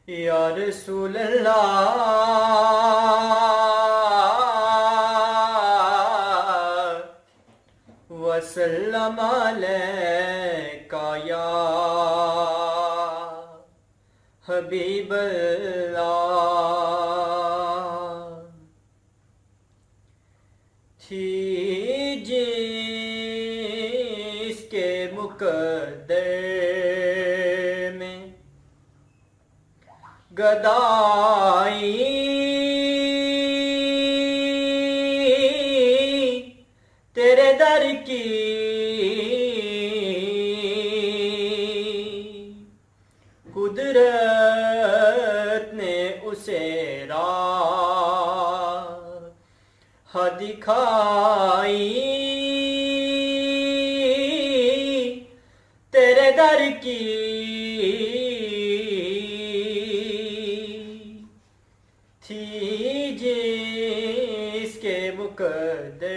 یا رسول اللہ وسلم علیکہ یا حبیب اللہ تھی جس کے مقدر میں گدائی تیرے در کی قدرت نے اسے راہ دکھائی تیرے در کی تھی جس کے مقدر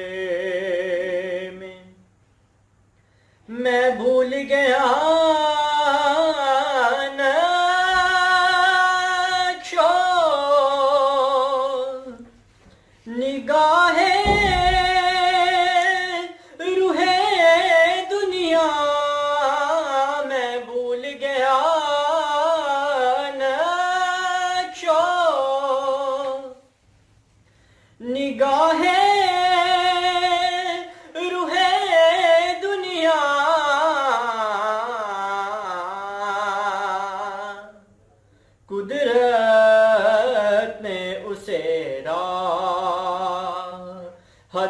میں بھول گیا نقشو نگاہ روح دنیا میں بھول گیا نقشو نگاہ روح دنیا قدرت نے اسے راہ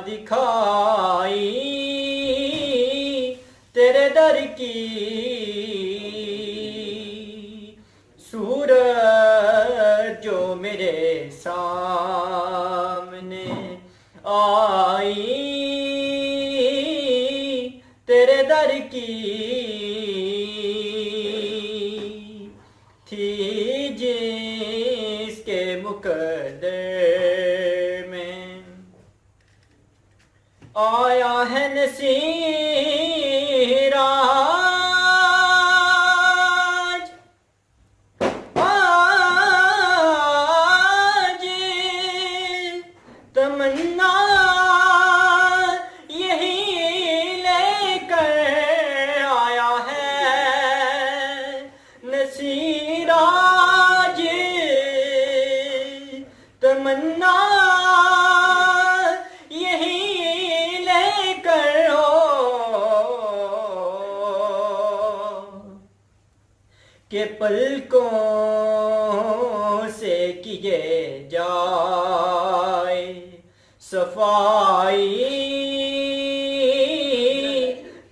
دکھائی تیرے در کی صورت جو میرے سامنے آئی تیرے در کی تھی جس کے مقدر میں آیا ہے نصیر آج تمنا یہی لے کر آیا ہے نصیر آج تمنا یہی لے کر کہ پلکوں سے کیے جائے صفائی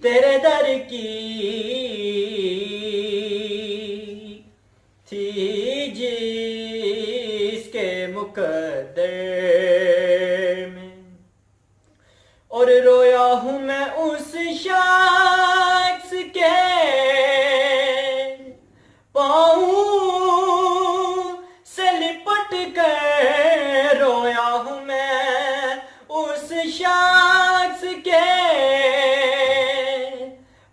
تیرے در کی تھی جس کے مقدر میں اور رویا ہوں میں اس شخص کے پاؤں سے لپٹ کر رویا ہوں میں اس شخص کے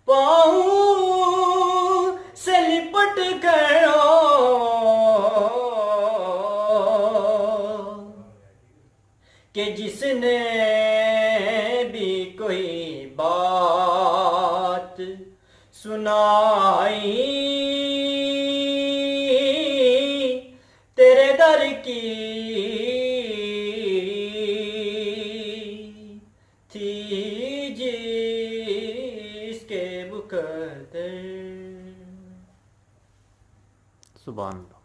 پاؤں سے لپٹ کر کہ جس نے بھی کوئی بات سنائی تیرے در کی تھی جس کے مقدر سبحان اللہ.